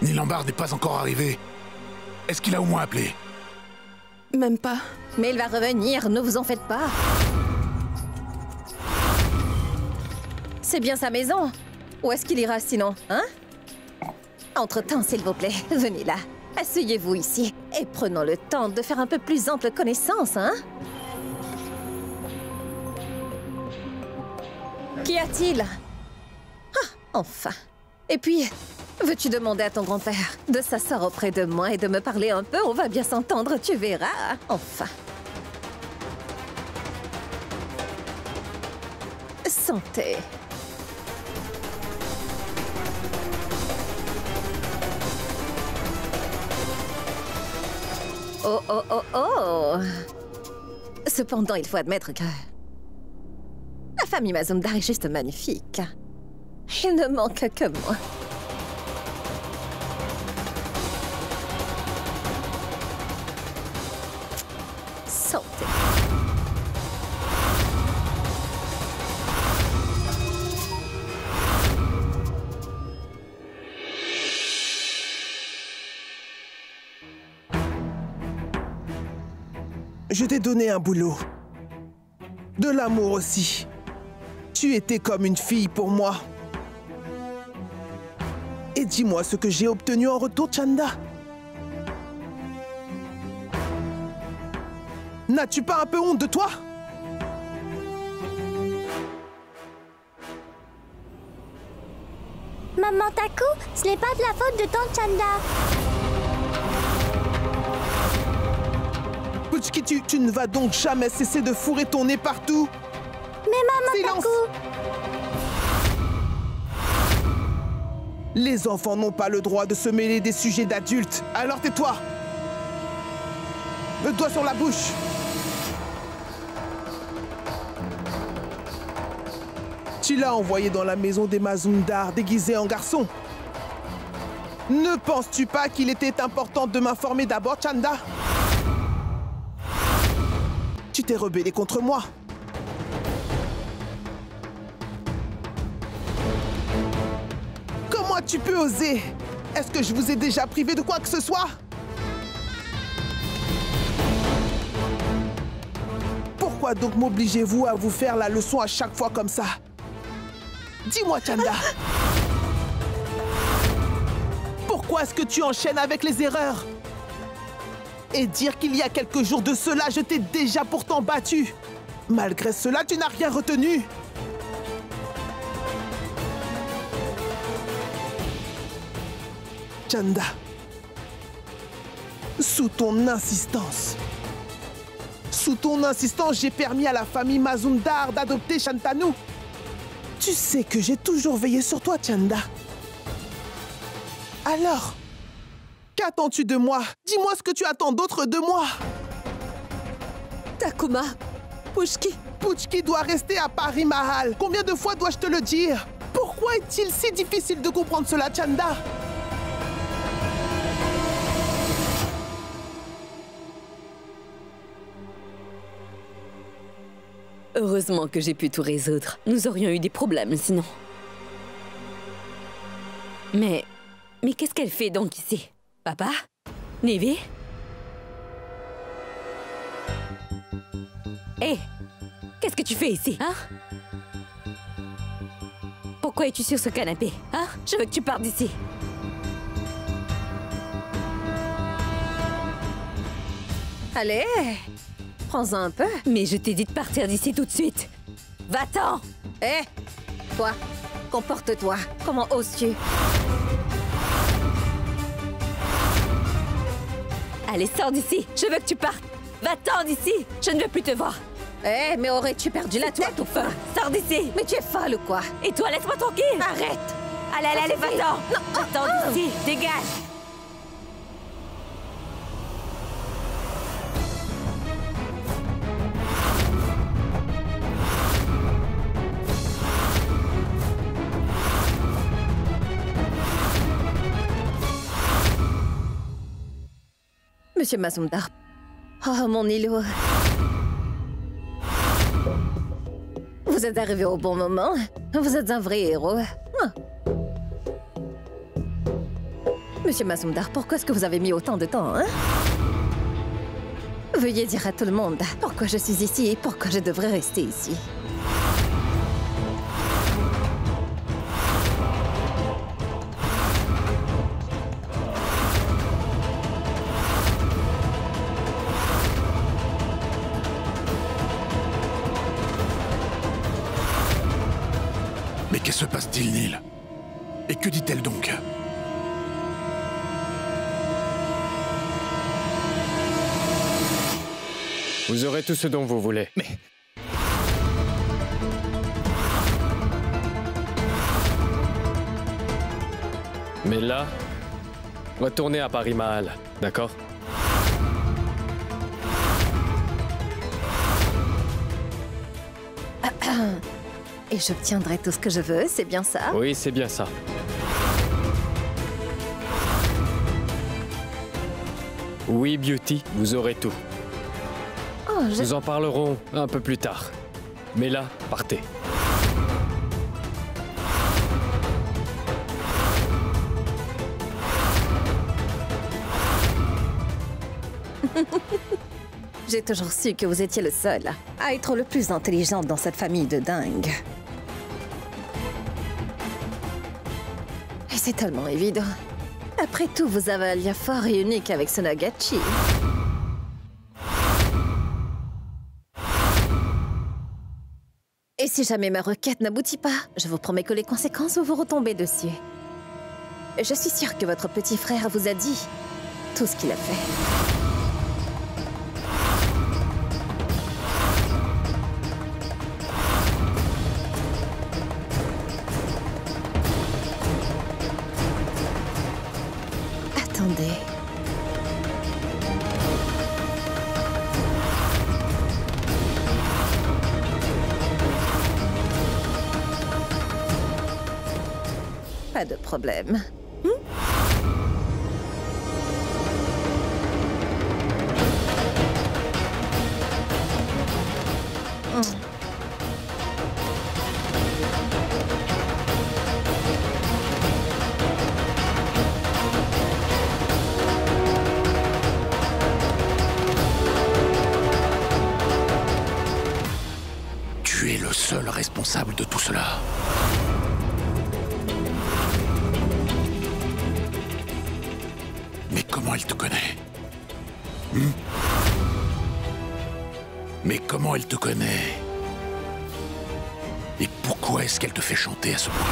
Nilambar n'est pas encore arrivé. Est-ce qu'il a au moins appelé? Même pas. Mais il va revenir, ne vous en faites pas. C'est bien sa maison. Où est-ce qu'il ira sinon, hein? Entre-temps, s'il vous plaît, venez là. Asseyez-vous ici et prenons le temps de faire un peu plus ample connaissance, hein? Qu'y a-t-il? Ah, enfin. Et puis, veux-tu demander à ton grand-père de s'asseoir auprès de moi et de me parler un peu? On va bien s'entendre, tu verras. Enfin. Santé. Oh, oh, oh, oh! Cependant, il faut admettre que la famille Mazumdar est juste magnifique. Il ne manque que moi. Santé. Je t'ai donné un boulot. De l'amour aussi. Tu étais comme une fille pour moi. Et dis-moi ce que j'ai obtenu en retour, Chanda. N'as-tu pas un peu honte de toi? Maman Taku, ce n'est pas de la faute de Tante Chanda. Puchki, tu ne vas donc jamais cesser de fourrer ton nez partout? Mais Maman Silence! Taku... Les enfants n'ont pas le droit de se mêler des sujets d'adultes. Alors tais-toi! Le doigt sur la bouche! Tu l'as envoyé dans la maison des Mazumdar déguisé en garçon. Ne penses-tu pas qu'il était important de m'informer d'abord, Chanda? Tu t'es rebellé contre moi. Comment tu peux oser? Est-ce que je vous ai déjà privé de quoi que ce soit? Pourquoi donc m'obligez-vous à vous faire la leçon à chaque fois comme ça? Dis-moi, Chanda. Pourquoi est-ce que tu enchaînes avec les erreurs? Et dire qu'il y a quelques jours de cela, je t'ai déjà pourtant battu. Malgré cela, tu n'as rien retenu. Chanda, sous ton insistance, j'ai permis à la famille Mazumdar d'adopter Shantanu. Tu sais que j'ai toujours veillé sur toi, Chanda. Alors, qu'attends-tu de moi? Dis-moi ce que tu attends d'autre de moi. Takuma, Puchki. Puchki doit rester à Paris Mahal. Combien de fois dois-je te le dire? Pourquoi est-il si difficile de comprendre cela, Chanda? Heureusement que j'ai pu tout résoudre. Nous aurions eu des problèmes sinon. Mais qu'est-ce qu'elle fait donc ici? Papa? Nevi? Hé! Qu'est-ce que tu fais ici, hein? Pourquoi es-tu sur ce canapé, hein? Je veux que tu partes d'ici. Allez, prends-en un peu. Mais je t'ai dit de partir d'ici tout de suite. Va-t'en! Hé, toi, comporte-toi. Comment oses-tu? Allez, sors d'ici. Je veux que tu partes. Va-t'en d'ici. Je ne veux plus te voir. Eh, mais aurais-tu perdu la tête ou pas? Sors d'ici. Mais tu es folle ou quoi? Et toi, laisse-moi tranquille. Arrête! Allez, va-t'en. Va-t'en d'ici. Dégage. Monsieur Mazumdar. Oh, mon îlot. Vous êtes arrivé au bon moment. Vous êtes un vrai héros. Ah. Monsieur Mazumdar, pourquoi est-ce que vous avez mis autant de temps, hein? Veuillez dire à tout le monde pourquoi je suis ici et pourquoi je devrais rester ici. Mais que se passe-t-il, Neil? Et que dit-elle donc? Vous aurez tout ce dont vous voulez. Mais là, retournez à Pari Mahal, d'accord? Et j'obtiendrai tout ce que je veux, c'est bien ça? Oui, c'est bien ça. Oui, Beauty, vous aurez tout. Oh, Nous en parlerons un peu plus tard. Mais là, partez. J'ai toujours su que vous étiez le seul à être le plus intelligent dans cette famille de dingues. Et c'est tellement évident. Après tout, vous avez un lien fort et unique avec Sonagachi. Et si jamais ma requête n'aboutit pas, je vous promets que les conséquences vont vous retomber dessus. Je suis sûre que votre petit frère vous a dit tout ce qu'il a fait. Attendez. Pas de problème. Tu es le seul responsable de tout cela. Mais comment elle te connaît? Mais comment elle te connaît? Et pourquoi est-ce qu'elle te fait chanter à ce point?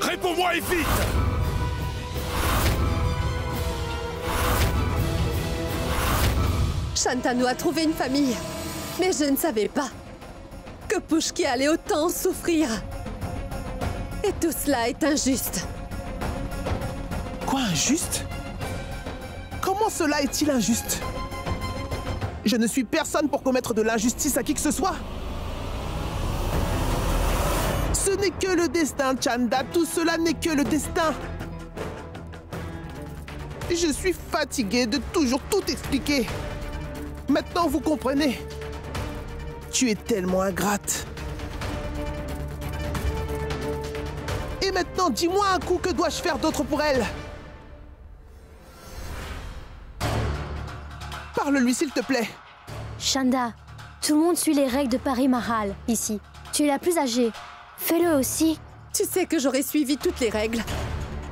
Réponds-moi et vite! Shantanu a trouvé une famille. Mais je ne savais pas que Pushki allait autant souffrir. Et tout cela est injuste. Quoi, injuste? Comment cela est-il injuste? Je ne suis personne pour commettre de l'injustice à qui que ce soit. Ce n'est que le destin, Chanda. Tout cela n'est que le destin. Je suis fatigué de toujours tout expliquer. Maintenant, vous comprenez. Tu es tellement ingrate. Et maintenant, dis-moi un coup, que dois-je faire d'autre pour elle? Parle-lui, s'il te plaît. Chanda, tout le monde suit les règles de Pari Mahal, ici. Tu es la plus âgée. Fais-le aussi. Tu sais que j'aurais suivi toutes les règles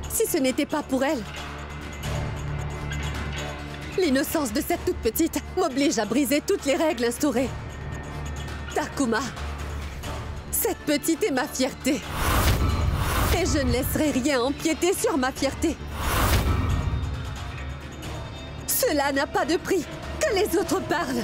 si ce n'était pas pour elle. L'innocence de cette toute petite m'oblige à briser toutes les règles instaurées. Takuma, cette petite est ma fierté. Et je ne laisserai rien empiéter sur ma fierté. Cela n'a pas de prix. Que les autres parlent.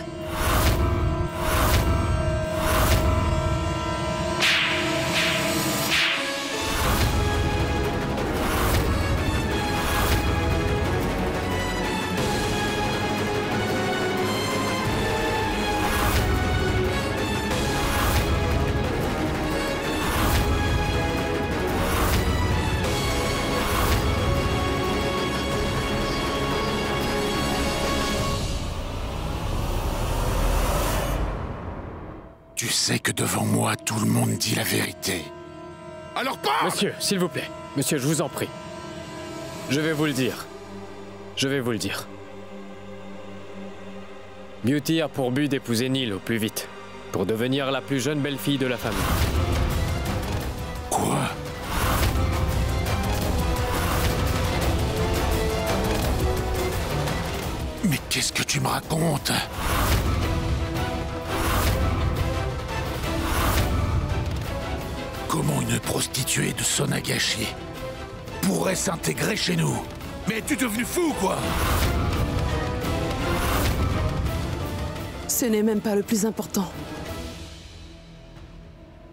Tu sais que devant moi, tout le monde dit la vérité. Alors parle! Monsieur, s'il vous plaît. Monsieur, je vous en prie. Je vais vous le dire. Je vais vous le dire. Beauty a pour but d'épouser Neil au plus vite, pour devenir la plus jeune belle-fille de la famille. Quoi? Mais qu'est-ce que tu me racontes? Comment une prostituée de Sonagashi pourrait s'intégrer chez nous? Mais es-tu devenu fou, quoi? Ce n'est même pas le plus important.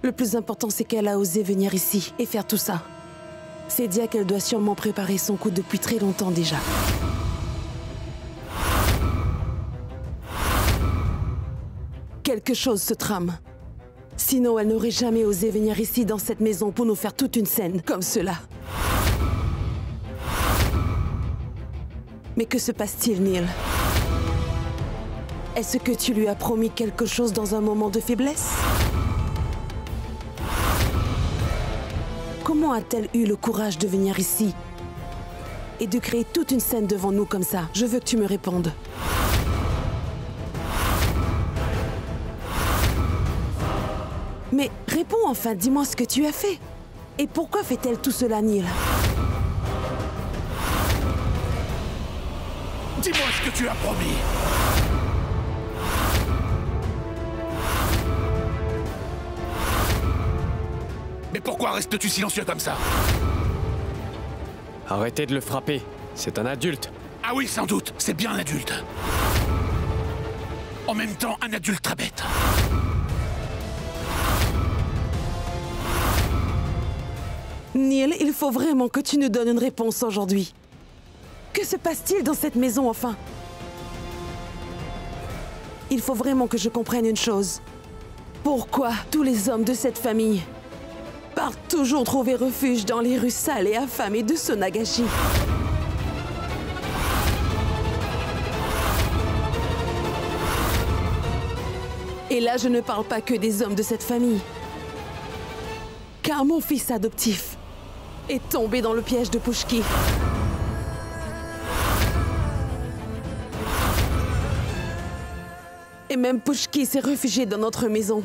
Le plus important, c'est qu'elle a osé venir ici et faire tout ça. C'est dire qu'elle doit sûrement préparer son coup depuis très longtemps déjà. Quelque chose se trame. Sinon, elle n'aurait jamais osé venir ici dans cette maison pour nous faire toute une scène comme cela. Mais que se passe-t-il, Neil? Est-ce que tu lui as promis quelque chose dans un moment de faiblesse? Comment a-t-elle eu le courage de venir ici et de créer toute une scène devant nous comme ça? Je veux que tu me répondes. Mais réponds enfin, dis-moi ce que tu as fait. Et pourquoi fait-elle tout cela, Neil? Dis-moi ce que tu as promis. Mais pourquoi restes-tu silencieux comme ça? Arrêtez de le frapper. C'est un adulte. Ah oui, sans doute, c'est bien un adulte. En même temps, un adulte très bête. Neil, il faut vraiment que tu nous donnes une réponse aujourd'hui. Que se passe-t-il dans cette maison, enfin? Il faut vraiment que je comprenne une chose. Pourquoi tous les hommes de cette famille partent toujours trouver refuge dans les rues sales et affamées de Sonagashi? Et là, je ne parle pas que des hommes de cette famille. Car mon fils adoptif est tombé dans le piège de Pushki. Et même Pushki s'est réfugié dans notre maison.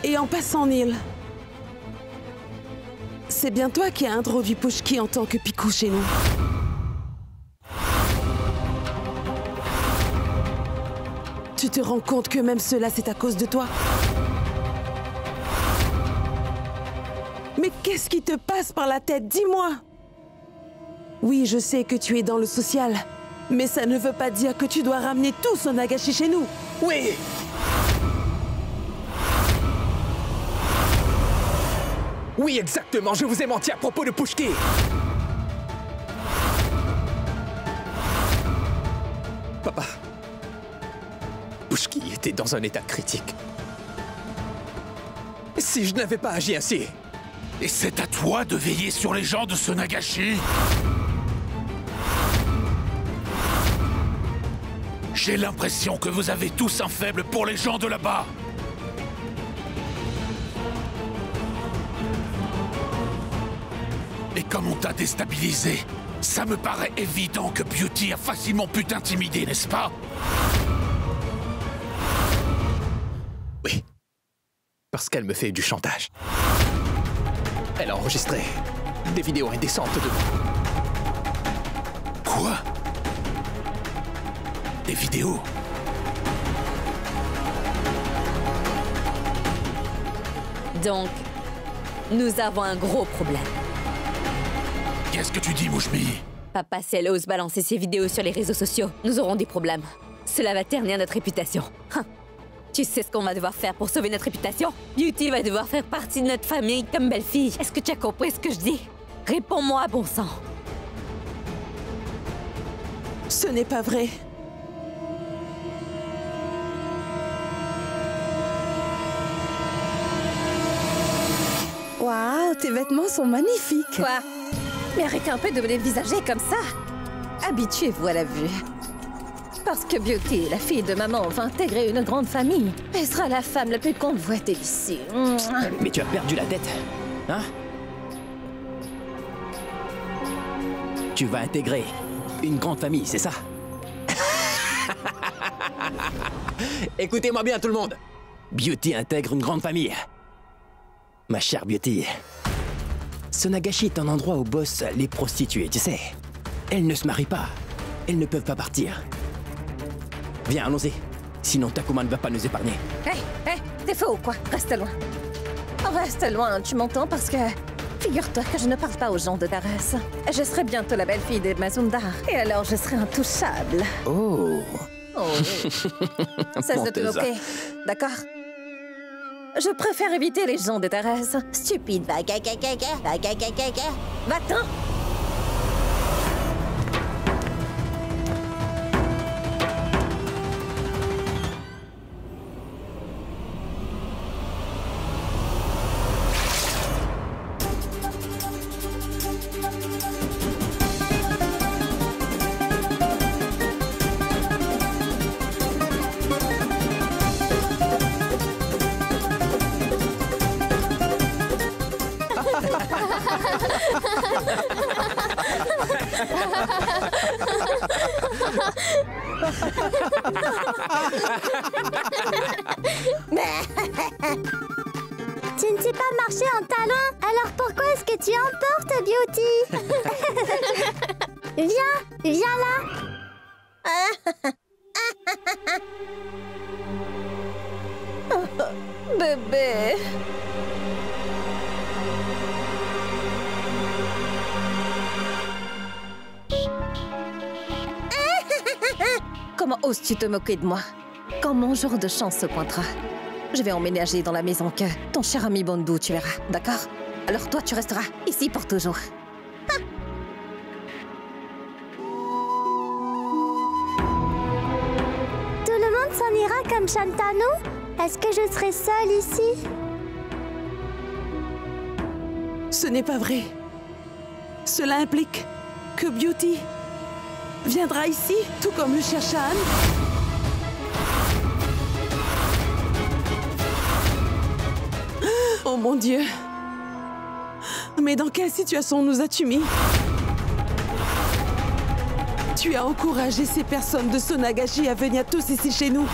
Et en passant, Neil, c'est bien toi qui as introduit Pushki en tant que picou chez nous. Tu te rends compte que même cela, c'est à cause de toi? Mais qu'est-ce qui te passe par la tête? Dis-moi! Oui, je sais que tu es dans le social, mais ça ne veut pas dire que tu dois ramener tout Sonagashi chez nous. Oui! Oui, exactement, je vous ai menti à propos de Pushki! Papa, Pushki était dans un état critique. Si je n'avais pas agi ainsi... Et c'est à toi de veiller sur les gens de Sonagashi? J'ai l'impression que vous avez tous un faible pour les gens de là-bas. Et comme on t'a déstabilisé, ça me paraît évident que Beauty a facilement pu t'intimider, n'est-ce pas? Oui. Parce qu'elle me fait du chantage. Elle a enregistré des vidéos indécentes de moi. Quoi? Des vidéos? Donc, nous avons un gros problème. Qu'est-ce que tu dis, Mouchmi? Papa, si elle ose balancer ses vidéos sur les réseaux sociaux, nous aurons des problèmes. Cela va ternir notre réputation. Tu sais ce qu'on va devoir faire pour sauver notre réputation? Beauty va devoir faire partie de notre famille comme belle-fille. Est-ce que tu as compris ce que je dis? Réponds-moi, bon sang. Ce n'est pas vrai. Waouh, tes vêtements sont magnifiques. Quoi? Mais arrêtez un peu de me dévisager comme ça. Habituez-vous à la vue. Parce que Beauty, la fille de maman, va intégrer une grande famille. Elle sera la femme la plus convoitée d'ici. Mais tu as perdu la tête, hein? Tu vas intégrer une grande famille, c'est ça? Écoutez-moi bien tout le monde. Beauty intègre une grande famille. Ma chère Beauty, Sonagashi est un endroit où bossent les prostituées, tu sais. Elles ne se marient pas. Elles ne peuvent pas partir. Viens, allons-y. Sinon Takuma ne va pas nous épargner. Hé, t'es faux ou quoi? Reste loin. Reste loin, tu m'entends? Parce que... Figure-toi que je ne parle pas aux gens de Daras. Je serai bientôt la belle-fille des Mazundar. Et alors je serai intouchable. Oh. Oh oui. Cesse de te moquer, d'accord? Je préfère éviter les gens de Daras. Stupide, va-t'en! Tu ne sais pas marcher en talons, alors pourquoi est-ce que tu emportes, Beauty? Viens là. Bébé. Comment oses-tu te moquer de moi? Quand mon jour de chance se pointera, je vais emménager dans la maison que ton cher ami Bondu, tu verras, d'accord? Alors toi, tu resteras ici pour toujours. Tout le monde s'en ira comme Shantanu? Est-ce que je serai seule ici? Ce n'est pas vrai. Cela implique que Beauty viendra ici, tout comme le cher Shan. Oh mon Dieu! Mais dans quelle situation nous as-tu mis? Tu as encouragé ces personnes de Sonagashi à venir tous ici chez nous.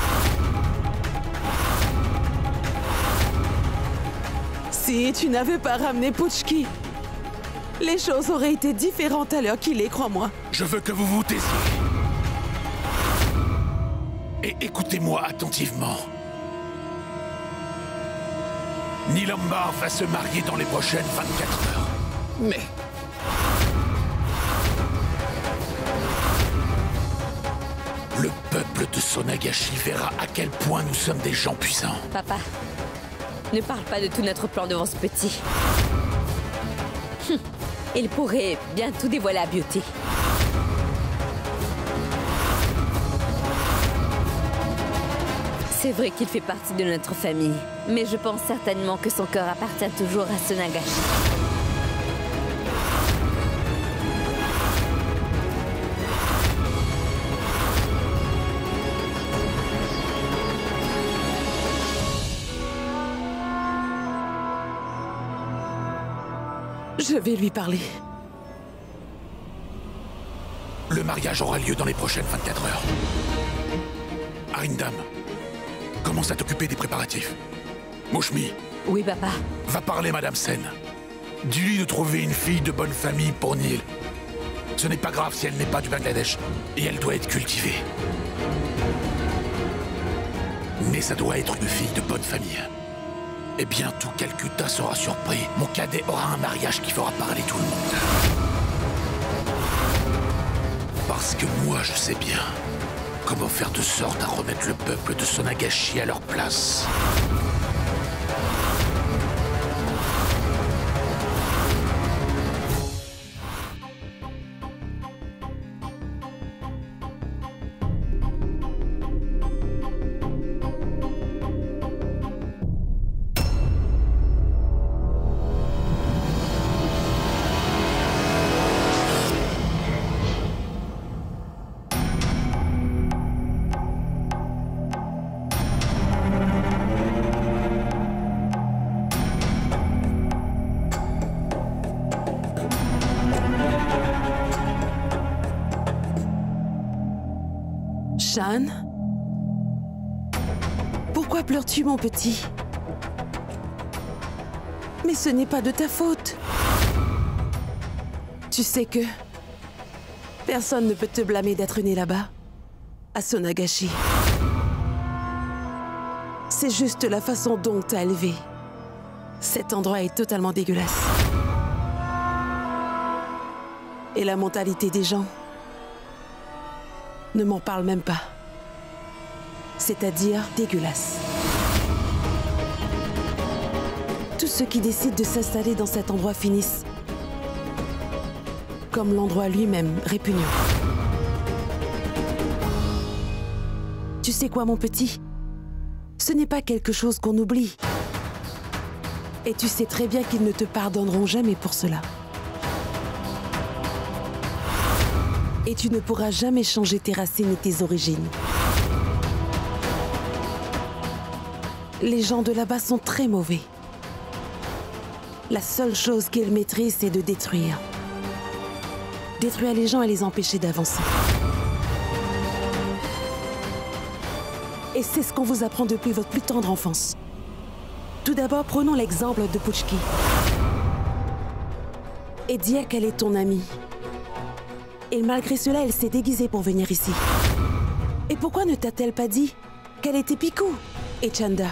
Si tu n'avais pas ramené Puchki, les choses auraient été différentes à l'heure qu'il est, crois-moi. Je veux que vous vous taisiez. Et écoutez-moi attentivement. Nilambar va se marier dans les prochaines 24 heures. Mais... Le peuple de Sonagashi verra à quel point nous sommes des gens puissants. Papa, ne parle pas de tout notre plan devant ce petit. Il pourrait bien tout dévoiler à Beauty. C'est vrai qu'il fait partie de notre famille, mais je pense certainement que son cœur appartient toujours à Sonagashi. Je vais lui parler. Le mariage aura lieu dans les prochaines 24 heures. Arindam, commence à t'occuper des préparatifs. Mouchmi. Oui, papa. Va parler Madame Sen. Dis-lui de trouver une fille de bonne famille pour Neil. Ce n'est pas grave si elle n'est pas du Bangladesh. Et elle doit être cultivée. Mais ça doit être une fille de bonne famille. Et bientôt Calcutta sera surpris. Mon cadet aura un mariage qui fera parler tout le monde. Parce que moi, je sais bien comment faire de sorte à remettre le peuple de Sonagashi à leur place. Shan? Pourquoi pleures-tu, mon petit? Mais ce n'est pas de ta faute. Tu sais que personne ne peut te blâmer d'être né là-bas, à Sonagashi. C'est juste la façon dont t'as élevé. Cet endroit est totalement dégueulasse. Et la mentalité des gens, ne m'en parle même pas. C'est-à-dire dégueulasse. Tous ceux qui décident de s'installer dans cet endroit finissent comme l'endroit lui-même, répugnant. Tu sais quoi, mon petit? Ce n'est pas quelque chose qu'on oublie. Et tu sais très bien qu'ils ne te pardonneront jamais pour cela. Et tu ne pourras jamais changer tes racines et tes origines. Les gens de là-bas sont très mauvais. La seule chose qu'ils maîtrisent, c'est de détruire. Détruire les gens et les empêcher d'avancer. Et c'est ce qu'on vous apprend depuis votre plus tendre enfance. Tout d'abord, prenons l'exemple de Puchki. Et dire qu'elle est ton amie. Et malgré cela, elle s'est déguisée pour venir ici. Et pourquoi ne t'a-t-elle pas dit qu'elle était Piku et Chanda?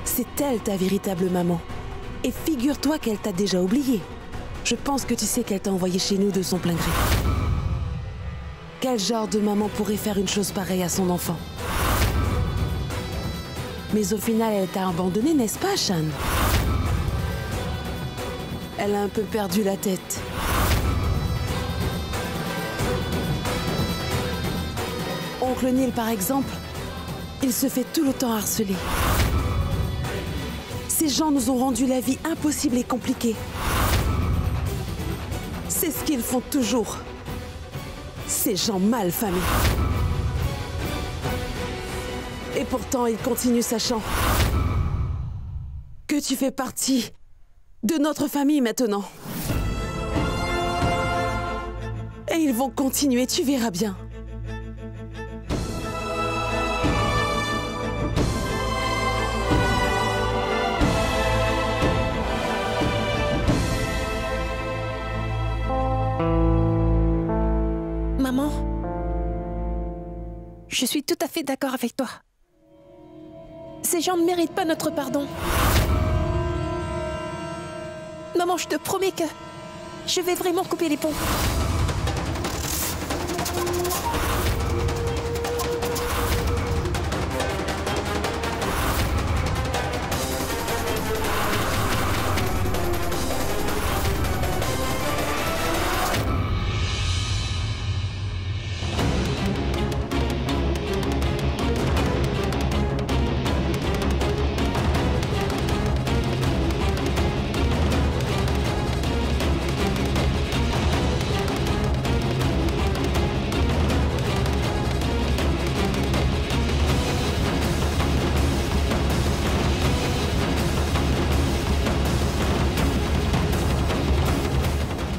C'est elle ta véritable maman. Et figure-toi qu'elle t'a déjà oublié. Je pense que tu sais qu'elle t'a envoyé chez nous de son plein gré. Quel genre de maman pourrait faire une chose pareille à son enfant? Mais au final, elle t'a abandonné, n'est-ce pas, Shan? Elle a un peu perdu la tête. Oncle Neil, par exemple, il se fait tout le temps harceler. Ces gens nous ont rendu la vie impossible et compliquée. C'est ce qu'ils font toujours. Ces gens mal famés. Et pourtant, ils continuent sachant que tu fais partie de notre famille maintenant. Et ils vont continuer, tu verras bien. Maman, je suis tout à fait d'accord avec toi. Ces gens ne méritent pas notre pardon. Maman, je te promets que je vais vraiment couper les ponts.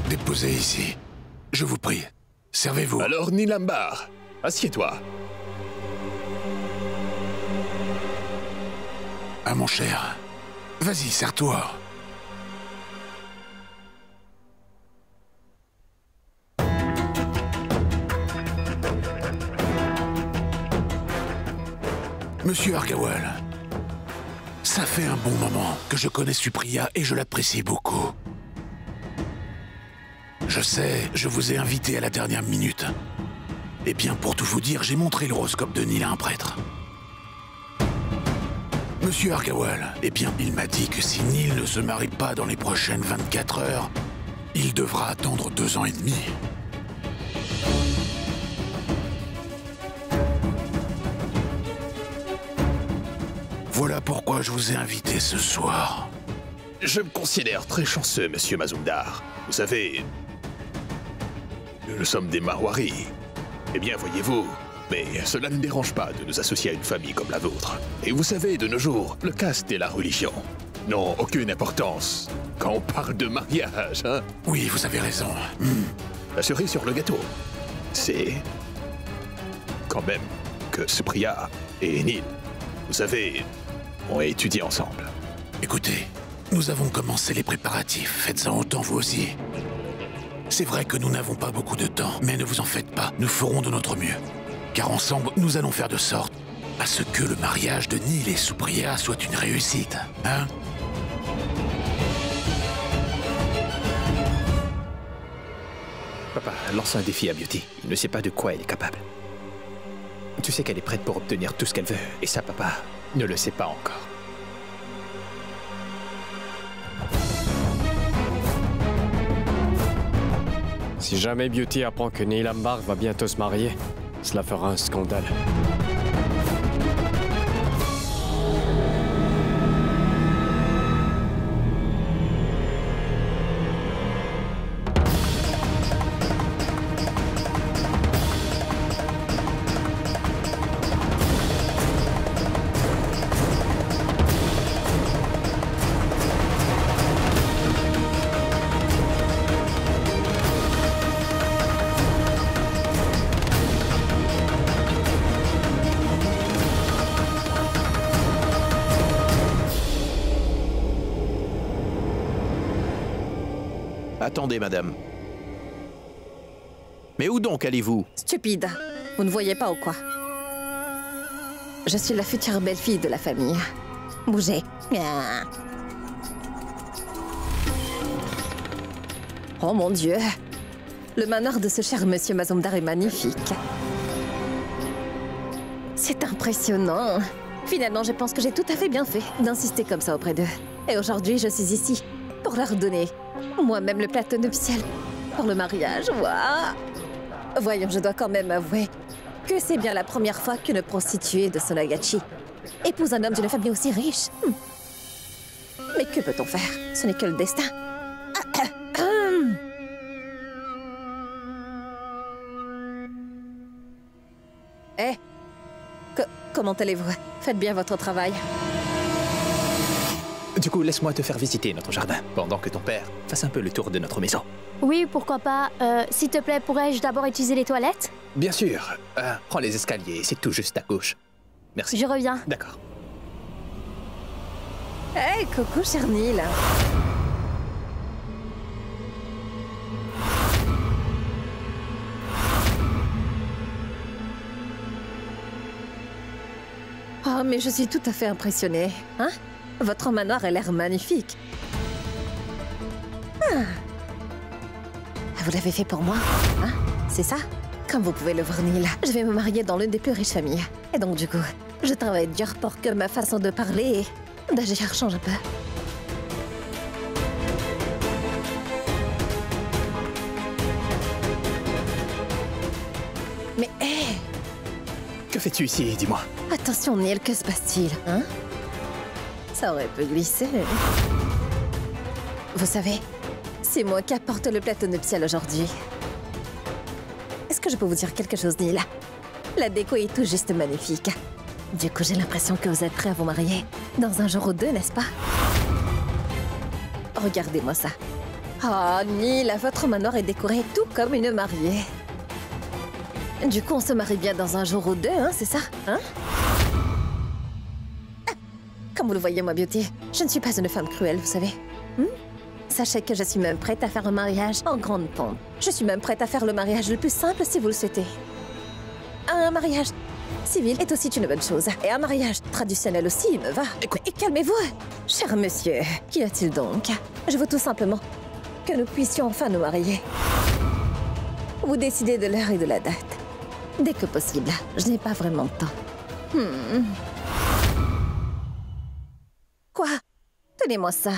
Déposez ici. Je vous prie. Servez-vous. Alors, Nilambar, assieds-toi. Ah, mon cher. Vas-y, serre-toi. Monsieur Argawal, ça fait un bon moment que je connais Supriya et je l'apprécie beaucoup. Je sais, je vous ai invité à la dernière minute. Eh bien, pour tout vous dire, j'ai montré l'horoscope de Neil à un prêtre. Monsieur Argawal, eh bien, il m'a dit que si Neil ne se marie pas dans les prochaines 24 heures, il devra attendre 2 ans et demi. Voilà pourquoi je vous ai invité ce soir. Je me considère très chanceux, monsieur Mazumdar. Vous savez, nous sommes des Marwaris. Eh bien, voyez-vous, mais cela ne dérange pas de nous associer à une famille comme la vôtre. Et vous savez, de nos jours, le caste et la religion n'ont aucune importance quand on parle de mariage, hein? Oui, vous avez raison. La cerise sur le gâteau, c'est quand même que Supriya et Neil, vous savez, ont étudié ensemble. Écoutez, nous avons commencé les préparatifs. Faites-en autant vous aussi. C'est vrai que nous n'avons pas beaucoup de temps, mais ne vous en faites pas. Nous ferons de notre mieux. Car ensemble, nous allons faire de sorte à ce que le mariage de Neil et Supriya soit une réussite. Hein? Papa, lance un défi à Beauty. Il ne sait pas de quoi elle est capable. Tu sais qu'elle est prête pour obtenir tout ce qu'elle veut. Et ça, papa, ne le sait pas encore. Si jamais Beauty apprend que Neil Ambar va bientôt se marier, cela fera un scandale. Attendez, madame. Mais où donc allez-vous? Stupide. Vous ne voyez pas ou quoi? Je suis la future belle-fille de la famille. Bougez. Oh mon Dieu. Le manoir de ce cher monsieur Mazumdar est magnifique. C'est impressionnant. Finalement, je pense que j'ai tout à fait bien fait d'insister comme ça auprès d'eux. Et aujourd'hui, je suis ici pour leur donner moi-même le plateau nuptial pour le mariage. Waouh! Voyons, je dois quand même avouer que c'est bien la première fois qu'une prostituée de Sonagachi épouse un homme d'une famille aussi riche. Mais que peut-on faire? Ce n'est que le destin. Eh, comment allez-vous? Faites bien votre travail. Du coup, laisse-moi te faire visiter notre jardin, pendant que ton père fasse un peu le tour de notre maison. Oui, pourquoi pas. S'il te plaît, pourrais-je d'abord utiliser les toilettes? Bien sûr. Prends les escaliers, c'est tout juste à gauche. Merci. Je reviens. D'accord. Hey, coucou, cher Neil. Oh, mais je suis tout à fait impressionnée. Hein? Votre manoir a l'air magnifique. Vous l'avez fait pour moi, hein? C'est ça? Comme vous pouvez le voir, Neil, je vais me marier dans l'une des plus riches familles. Et donc, du coup, je travaille dur pour que ma façon de parler et d'agir change un peu. Mais hé! Que fais-tu ici, dis-moi? Attention, Neil, que se passe-t-il, hein? Ça aurait pu glisser. Vous savez, c'est moi qui apporte le plateau nuptial aujourd'hui. Est-ce que je peux vous dire quelque chose, Neil? La déco est tout juste magnifique. Du coup, j'ai l'impression que vous êtes prêts à vous marier dans un jour ou deux, n'est-ce pas? Regardez-moi ça. Oh, Neil, votre manoir est décoré tout comme une mariée. Du coup, on se marie bien dans un jour ou deux, hein, c'est ça? Hein? Comme vous le voyez, moi, Beauty, je ne suis pas une femme cruelle, vous savez. Sachez que je suis même prête à faire un mariage en grande pompe. Je suis même prête à faire le mariage le plus simple si vous le souhaitez. Un mariage civil est aussi une bonne chose. Et un mariage traditionnel aussi me va. Et calmez-vous, cher monsieur. Qu'y a-t-il donc? Je veux tout simplement que nous puissions enfin nous marier. Vous décidez de l'heure et de la date. Dès que possible. Je n'ai pas vraiment de temps. Quoi? Tenez-moi ça.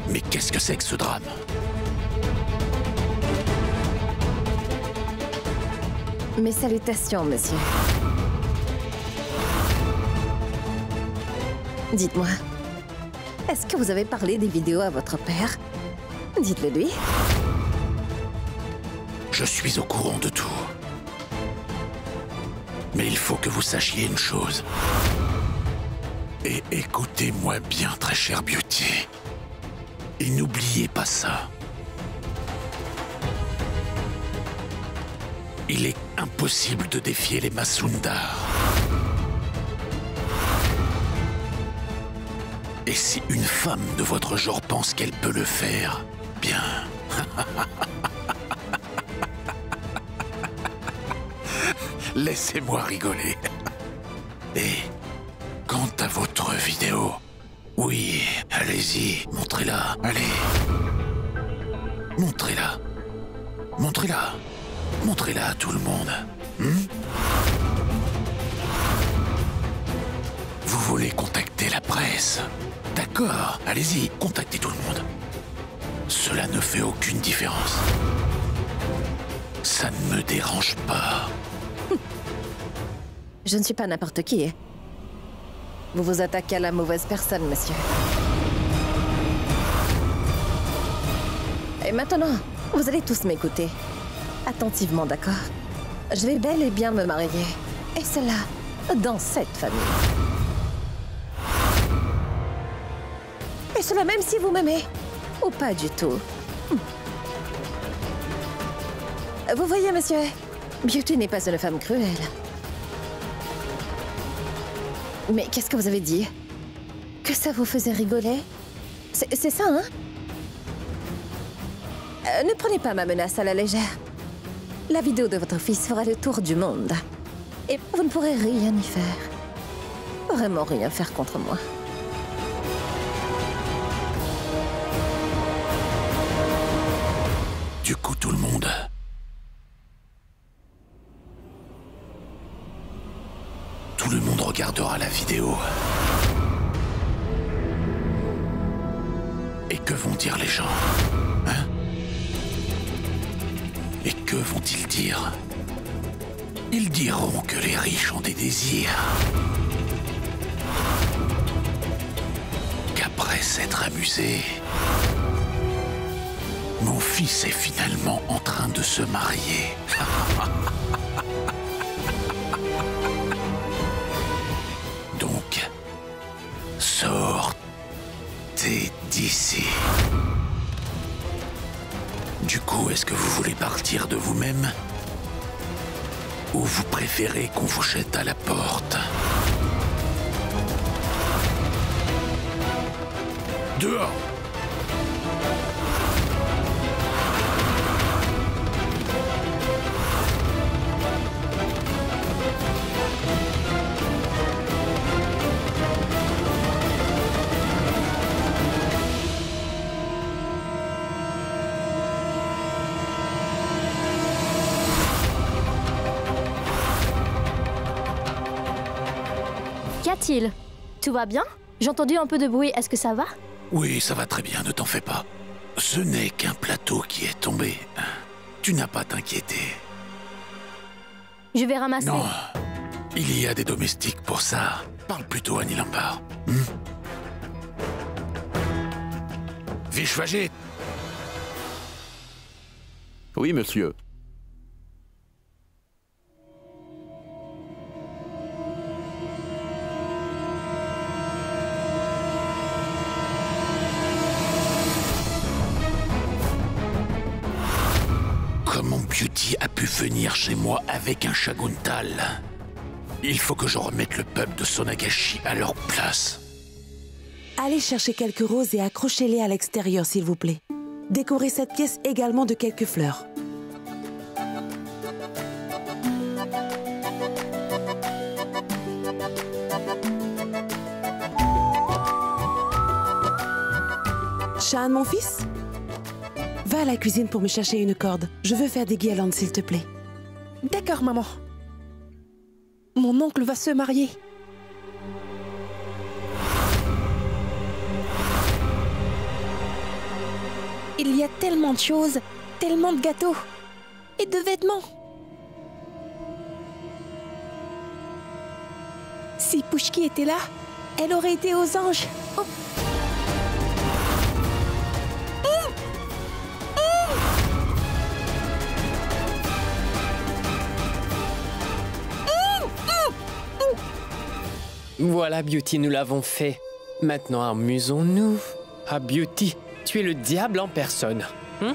Mais qu'est-ce que c'est que ce drame? Mes salutations, monsieur. Dites-moi, est-ce que vous avez parlé des vidéos à votre père? Dites-le lui. Je suis au courant de tout. Mais il faut que vous sachiez une chose. Et écoutez-moi bien, très cher Beauty. Et n'oubliez pas ça. Il est impossible de défier les Masundar. Et si une femme de votre genre pense qu'elle peut le faire, bien... Laissez-moi rigoler. Et quant à votre vidéo, oui, allez-y, montrez-la, allez. Montrez-la. Montrez-la. Montrez-la à tout le monde. Vous voulez contacter la presse? D'accord, allez-y, contactez tout le monde. Cela ne fait aucune différence. Ça ne me dérange pas. Je ne suis pas n'importe qui. Vous vous attaquez à la mauvaise personne, monsieur. Et maintenant, vous allez tous m'écouter. Attentivement, d'accord? Je vais bel et bien me marier. Et cela, dans cette famille. Et cela même si vous m'aimez. Ou pas du tout. Vous voyez, monsieur, Beauty n'est pas une femme cruelle. Mais qu'est-ce que vous avez dit? Que ça vous faisait rigoler? C'est ça, hein? Ne prenez pas ma menace à la légère. La vidéo de votre fils fera le tour du monde. Et vous ne pourrez rien y faire. Vraiment rien faire contre moi. Du coup, tout le monde... Tout le monde regardera la vidéo. Et que vont dire les gens? Hein? Et que vont-ils dire? Ils diront que les riches ont des désirs. Qu'après s'être amusé, mon fils est finalement en train de se marier. Donc, sortez d'ici. Du coup, est-ce que vous voulez partir de vous-même? Ou vous préférez qu'on vous jette à la porte? Dehors! Qu'y a-t-il? Tout va bien? J'ai entendu un peu de bruit, est-ce que ça va? Oui, ça va très bien, ne t'en fais pas. Ce n'est qu'un plateau qui est tombé. Tu n'as pas à t'inquiéter. Je vais ramasser. Non, il y a des domestiques pour ça. Parle plutôt à Nilambar. Vishwajit! Oui, monsieur. Comment Beauty a pu venir chez moi avec un Shaguntal? Il faut que je remette le peuple de Sonagashi à leur place. Allez chercher quelques roses et accrochez-les à l'extérieur, s'il vous plaît. Décorez cette pièce également de quelques fleurs. Shan, mon fils? Va à la cuisine pour me chercher une corde. Je veux faire des guirlandes, s'il te plaît. D'accord, maman. Mon oncle va se marier. Il y a tellement de choses, tellement de gâteaux et de vêtements. Si Pushki était là, elle aurait été aux anges. Oh. Voilà, Beauty, nous l'avons fait. Maintenant, amusons-nous. Ah, Beauty, tu es le diable en personne. Hein?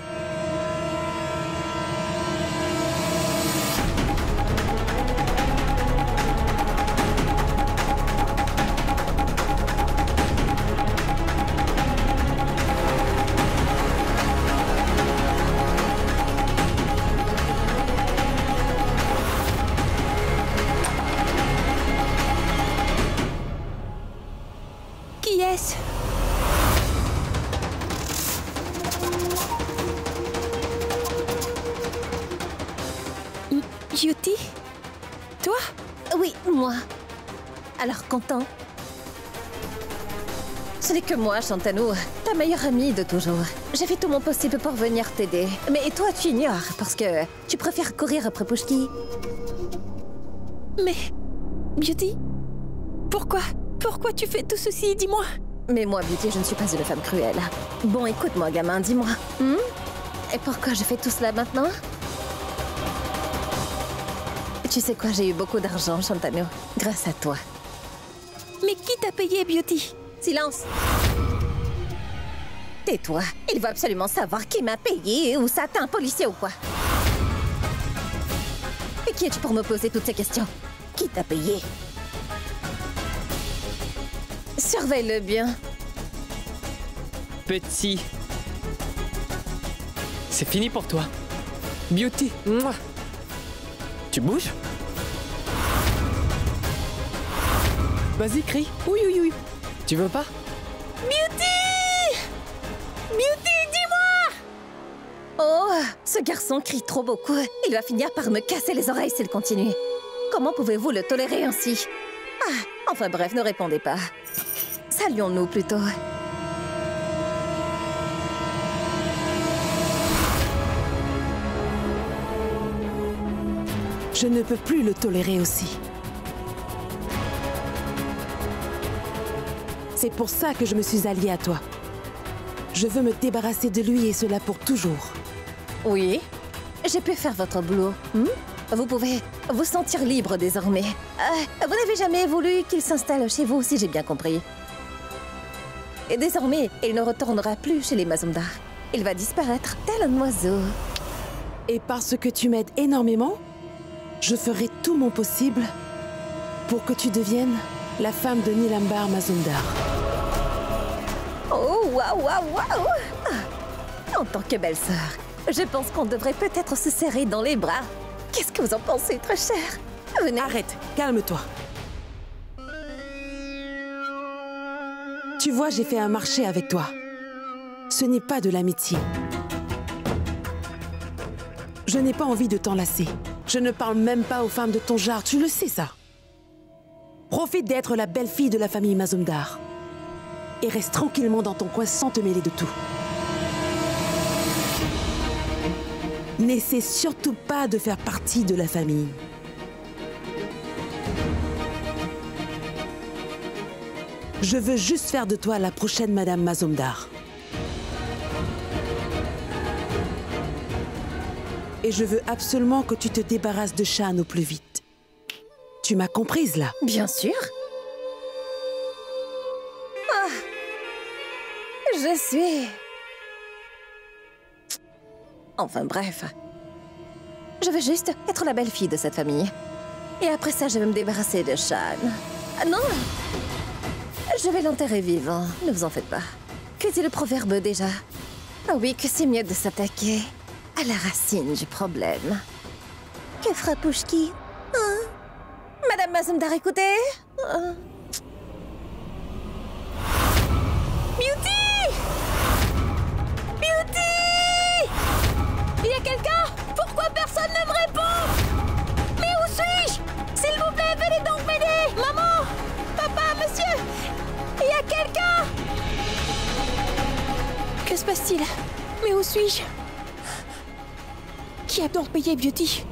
Qui est-ce? Beauty? Toi? Oui, moi. Alors, content? Ce n'est que moi, Shantanu, ta meilleure amie de toujours. J'ai fait tout mon possible pour venir t'aider. Mais toi, tu ignores, parce que tu préfères courir après Pushki. Mais... Beauty? Pourquoi? Pourquoi tu fais tout ceci? Dis-moi. Mais moi, Beauty, je ne suis pas une femme cruelle. Bon, écoute-moi, gamin, dis-moi. Et pourquoi je fais tout cela maintenant? Tu sais quoi, j'ai eu beaucoup d'argent, Shantanu, grâce à toi. Mais qui t'a payé, Beauty? Silence! Tais-toi, il veut absolument savoir qui m'a payé ou ça t'es un policier ou quoi? Et qui es-tu pour me poser toutes ces questions? Qui t'a payé? Surveille-le bien. Petit. C'est fini pour toi. Beauty. Mouah. Tu bouges? Vas-y, crie. Oui, oui, oui. Tu veux pas? Beauty! Beauty, dis-moi! Oh, ce garçon crie trop beaucoup. Il va finir par me casser les oreilles s'il continue. Comment pouvez-vous le tolérer ainsi? Ah, enfin bref, ne répondez pas. Saluons-nous plutôt. Je ne peux plus le tolérer aussi. C'est pour ça que je me suis alliée à toi. Je veux me débarrasser de lui et cela pour toujours. Oui, j'ai pu faire votre boulot. Vous pouvez vous sentir libre désormais. Vous n'avez jamais voulu qu'il s'installe chez vous, si j'ai bien compris. Et désormais, il ne retournera plus chez les Mazumdar. Il va disparaître tel un oiseau. Et parce que tu m'aides énormément, je ferai tout mon possible pour que tu deviennes la femme de Nilambar Mazumdar. Oh, waouh, waouh, waouh! En tant que belle-sœur, je pense qu'on devrait peut-être se serrer dans les bras. Qu'est-ce que vous en pensez, très cher? Venez. Arrête, calme-toi. Tu vois, j'ai fait un marché avec toi. Ce n'est pas de l'amitié. Je n'ai pas envie de t'enlacer. Je ne parle même pas aux femmes de ton genre, tu le sais ça. Profite d'être la belle-fille de la famille Mazumdar. Et reste tranquillement dans ton coin sans te mêler de tout. N'essaie surtout pas de faire partie de la famille. Je veux juste faire de toi la prochaine Madame Mazumdar. Et je veux absolument que tu te débarrasses de Shan au plus vite. Tu m'as comprise, là? Bien sûr. Ah, je suis... Enfin bref. Je veux juste être la belle-fille de cette famille. Et après ça, je vais me débarrasser de Shan. Ah, non! Je vais l'enterrer vivant, ne vous en faites pas. Que dit le proverbe déjà? Ah oui, que c'est mieux de s'attaquer à la racine du problème. Que fera Pushki? Hein? Madame Mazumdar, écoutez? Beauty! Beauty! Il y a quelqu'un? Pourquoi personne ne me répond? Mais où suis-je? S'il vous plaît, venez donc m'aider! Maman! Papa, monsieur! Il y a quelqu'un? Que se passe-t-il? Mais où suis-je? Qui a donc payé Beauty?